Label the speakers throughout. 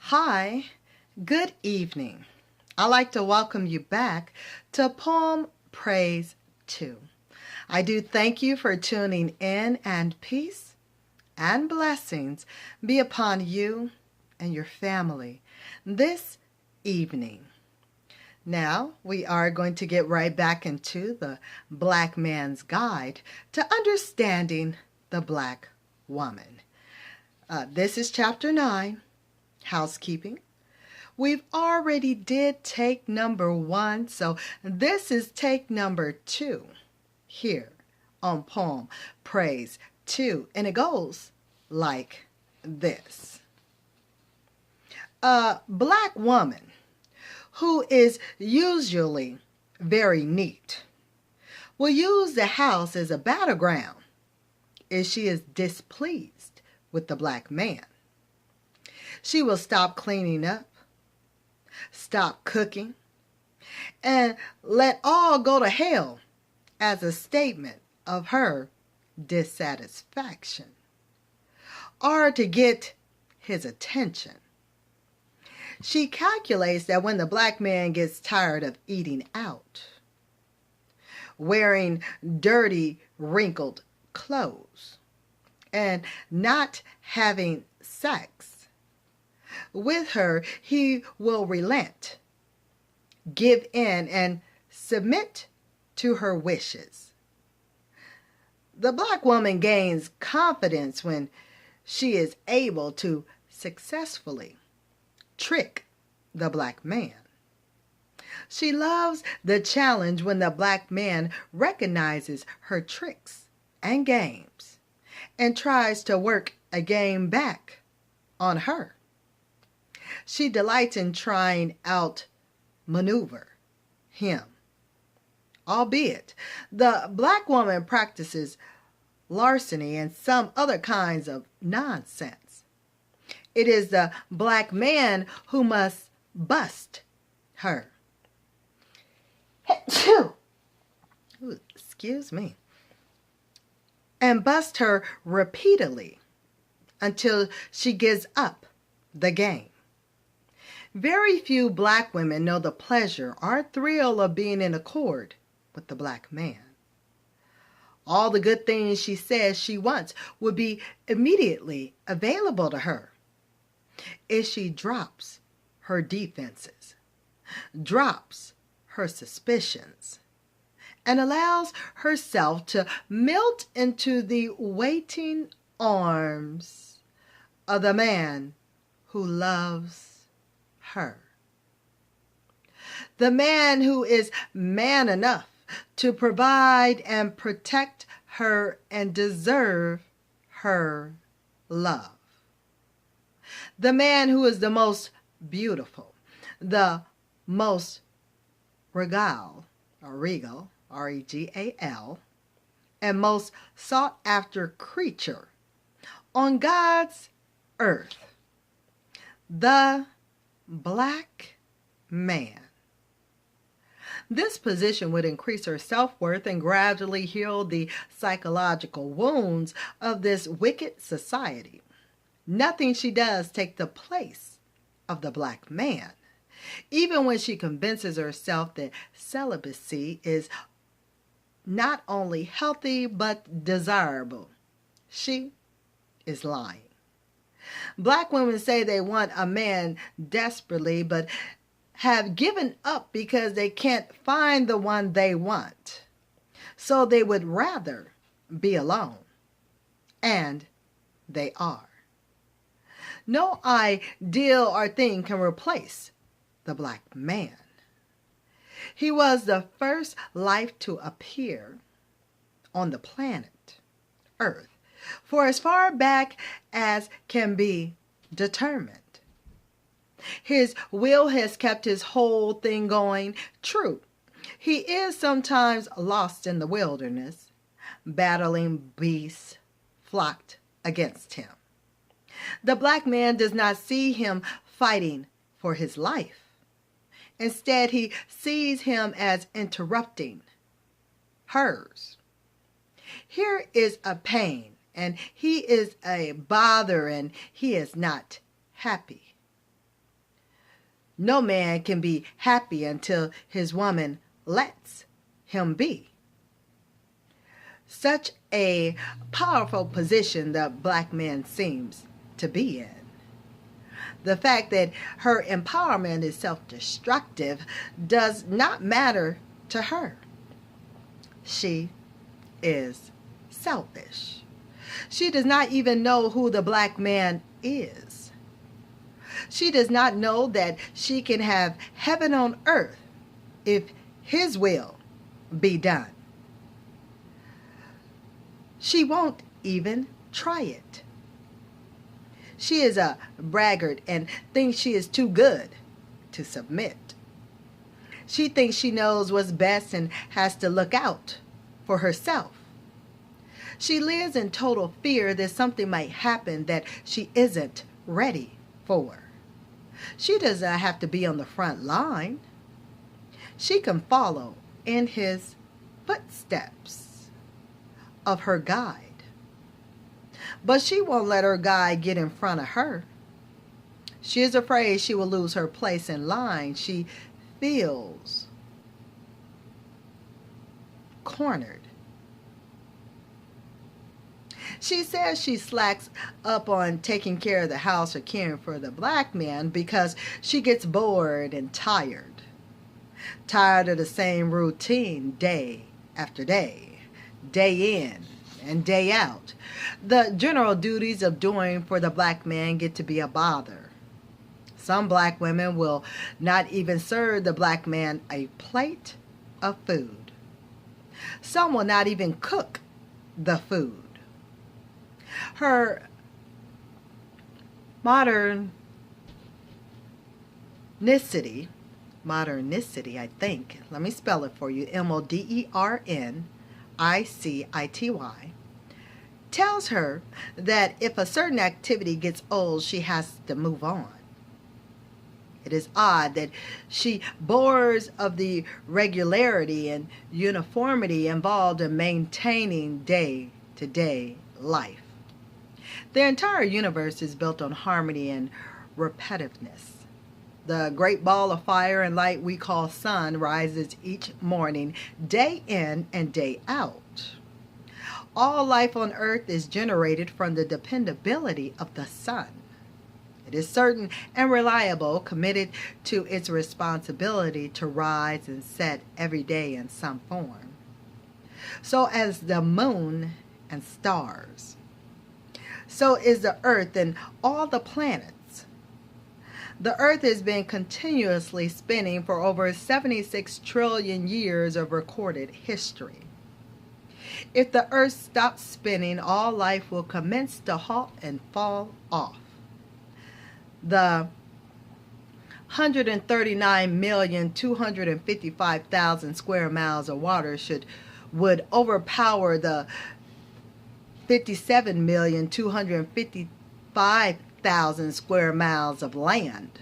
Speaker 1: Hi, good evening. I'd like to welcome you back to Poem Praise 2. I do thank you for tuning in, and peace and blessings be upon you and your family this evening. Now we are going to get right back into the Black Man's Guide to Understanding the Black Woman. This is Chapter 9, Housekeeping. We've already did take number 1, so this is take number 2 here on Poem Praise 2, and it goes like this. A black woman who is usually very neat will use the house as a battleground if she is displeased with the black man. She will stop cleaning up, stop cooking, and let all go to hell as a statement of her dissatisfaction, or to get his attention. She calculates that when the black man gets tired of eating out, wearing dirty, wrinkled clothes, and not having sex with her, he will relent, give in, and submit to her wishes. The black woman gains confidence when she is able to successfully trick the black man. She loves the challenge when the black man recognizes her tricks and games and tries to work a game back on her. She delights in trying out maneuver him. Albeit, the black woman practices larceny and some other kinds of nonsense. It is the black man who must bust her. Ooh, excuse me. And bust her repeatedly until she gives up the game. Very few black women know the pleasure or thrill of being in accord with the black man. All the good things she says she wants would be immediately available to her if she drops her defenses, drops her suspicions, and allows herself to melt into the waiting arms of the man who loves her. The man who is man enough to provide and protect her and deserve her love. The man who is the most beautiful, the most regal, R-E-G-A-L, and most sought after creature on God's earth. The black man. This position would increase her self-worth and gradually heal the psychological wounds of this wicked society. Nothing she does take the place of the black man. Even when she convinces herself that celibacy is not only healthy but desirable, she is lying. Black women say they want a man desperately, but have given up because they can't find the one they want. So they would rather be alone. And they are. No ideal or thing can replace the black man. He was the first life to appear on the planet Earth for as far back as can be determined. His will has kept his whole thing going. True, he is sometimes lost in the wilderness, battling beasts flocked against him. The black man does not see him fighting for his life. Instead, he sees him as interrupting hers. Here is a pain, and he is a bother, and he is not happy. No man can be happy until his woman lets him be. Such a powerful position the black man seems to be in. The fact that her empowerment is self-destructive does not matter to her. She is selfish. She does not even know who the black man is. She does not know that she can have heaven on earth if his will be done. She won't even try it. She is a braggart and thinks she is too good to submit. She thinks she knows what's best and has to look out for herself. She lives in total fear that something might happen that she isn't ready for. She doesn't have to be on the front line. She can follow in his footsteps of her guide. But she won't let her guide get in front of her. She is afraid she will lose her place in line. She feels cornered. She says she slacks up on taking care of the house or caring for the black man because she gets bored and tired. Tired of the same routine day after day, day in and day out. The general duties of doing for the black man get to be a bother. Some black women will not even serve the black man a plate of food. Some will not even cook the food. Her modernicity, I think, let me spell it for you, modernicity, tells her that if a certain activity gets old, she has to move on. It is odd that she bores of the regularity and uniformity involved in maintaining day-to-day life. The entire universe is built on harmony and repetitiveness. The great ball of fire and light we call sun rises each morning, day in and day out. All life on earth is generated from the dependability of the sun. It is certain and reliable, committed to its responsibility to rise and set every day in some form. So as the moon and stars, so is the earth and all the planets. The earth has been continuously spinning for over 76 trillion years of recorded history. If the earth stops spinning, all life will commence to halt and fall off. The 139,255,000 square miles of water would overpower the 57,255,000 square miles of land.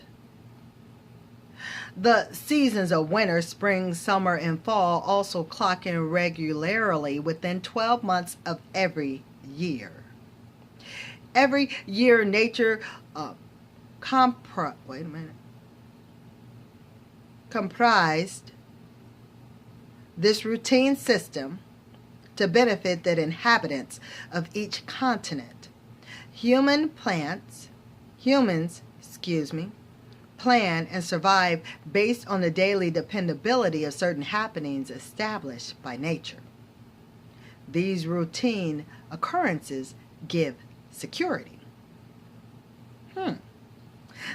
Speaker 1: The seasons of winter, spring, summer, and fall also clock in regularly within 12 months of every year. Every year, nature comprised this routine system to benefit the inhabitants of each continent. Humans, plan and survive based on the daily dependability of certain happenings established by nature. These routine occurrences give security.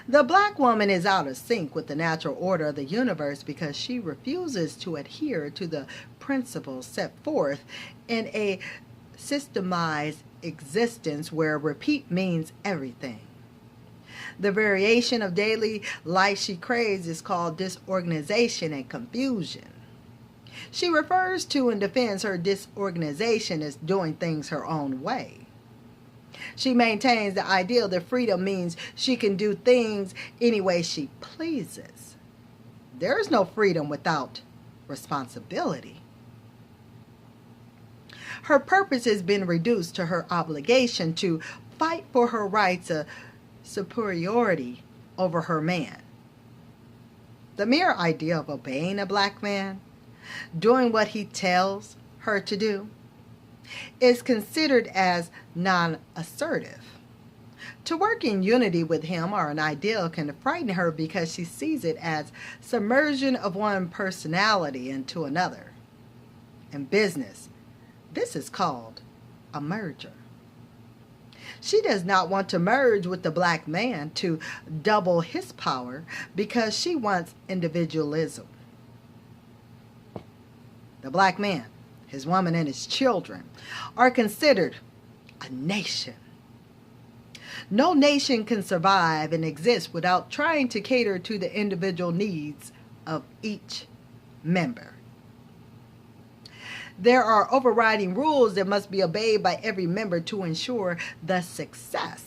Speaker 1: The black woman is out of sync with the natural order of the universe because she refuses to adhere to the principles set forth in a systemized existence where repeat means everything. The variation of daily life she craves is called disorganization and confusion. She refers to and defends her disorganization as doing things her own way. She maintains the ideal that freedom means she can do things any way she pleases. There is no freedom without responsibility. Her purpose has been reduced to her obligation to fight for her rights of superiority over her man. The mere idea of obeying a black man, doing what he tells her to do, is considered as non-assertive. To work in unity with him or an ideal can frighten her because she sees it as submersion of one personality into another. In business, this is called a merger. She does not want to merge with the black man to double his power because she wants individualism. The black man, his woman, and his children are considered a nation. No nation can survive and exist without trying to cater to the individual needs of each member. There are overriding rules that must be obeyed by every member to ensure the success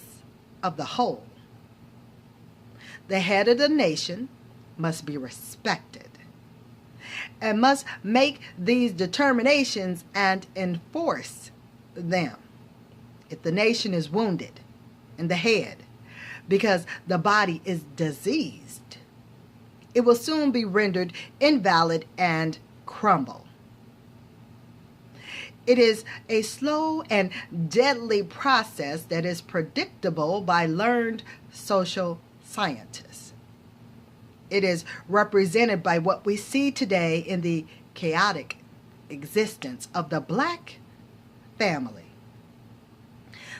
Speaker 1: of the whole. The head of the nation must be respected and must make these determinations and enforce them. If the nation is wounded in the head because the body is diseased, it will soon be rendered invalid and crumble. It is a slow and deadly process that is predictable by learned social scientists. It is represented by what we see today in the chaotic existence of the black family.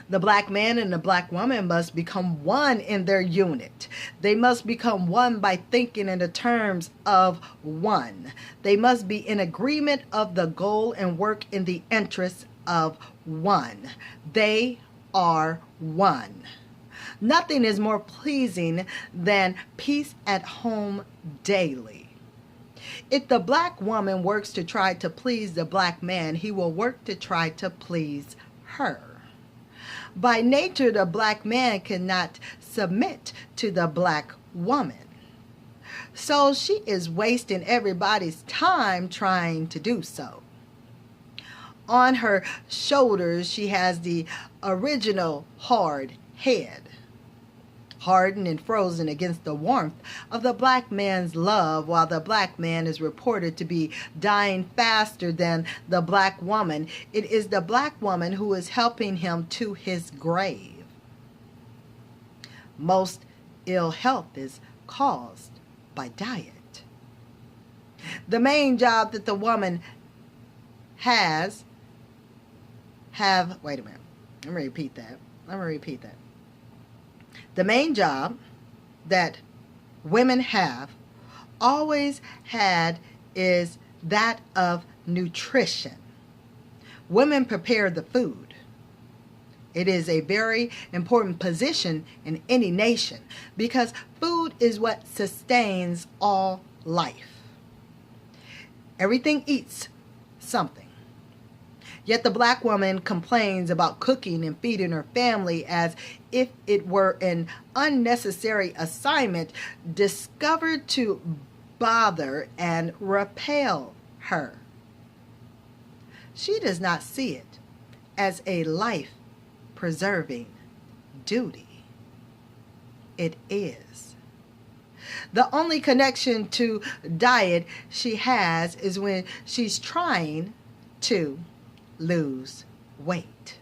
Speaker 1: The black man and the black woman must become one in their unit. They must become one by thinking in the terms of one. They must be in agreement of the goal and work in the interests of one. They are one. Nothing is more pleasing than peace at home daily. If the black woman works to try to please the black man, he will work to try to please her. By nature, the black man cannot submit to the black woman. So she is wasting everybody's time trying to do so. On her shoulders, she has the original hard head, hardened and frozen against the warmth of the black man's love, while the black man is reported to be dying faster than the black woman. It is the black woman who is helping him to his grave. Most ill health is caused by diet. The main job that the woman wait a minute, let me repeat that. The main job that women have always had is that of nutrition. Women prepare the food. It is a very important position in any nation because food is what sustains all life. Everything eats something. Yet the black woman complains about cooking and feeding her family as if it were an unnecessary assignment discovered to bother and repel her. She does not see it as a life-preserving duty. It is. The only connection to diet she has is when she's trying to lose weight.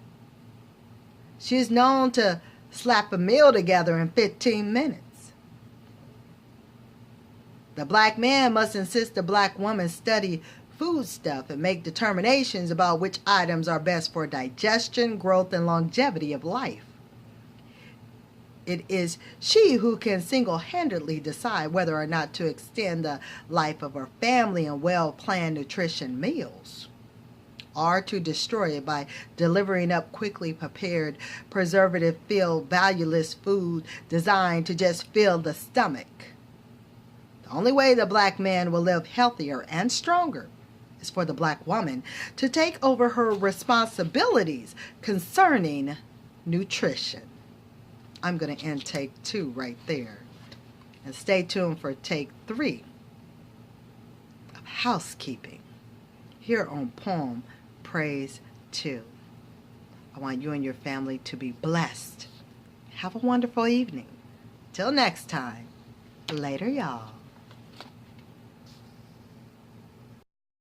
Speaker 1: She is known to slap a meal together in 15 minutes. The black man must insist the black woman study food stuff and make determinations about which items are best for digestion, growth, and longevity of life. It is she who can single-handedly decide whether or not to extend the life of her family in well-planned nutrition meals, or to destroy it by delivering up quickly prepared, preservative-filled, valueless food designed to just fill the stomach. The only way the black man will live healthier and stronger is for the black woman to take over her responsibilities concerning nutrition. I'm going to end take 2 right there. And stay tuned for take 3 of housekeeping here on Poem Praise 2. I want you and your family to be blessed. Have a wonderful evening. Till next time. Later, y'all.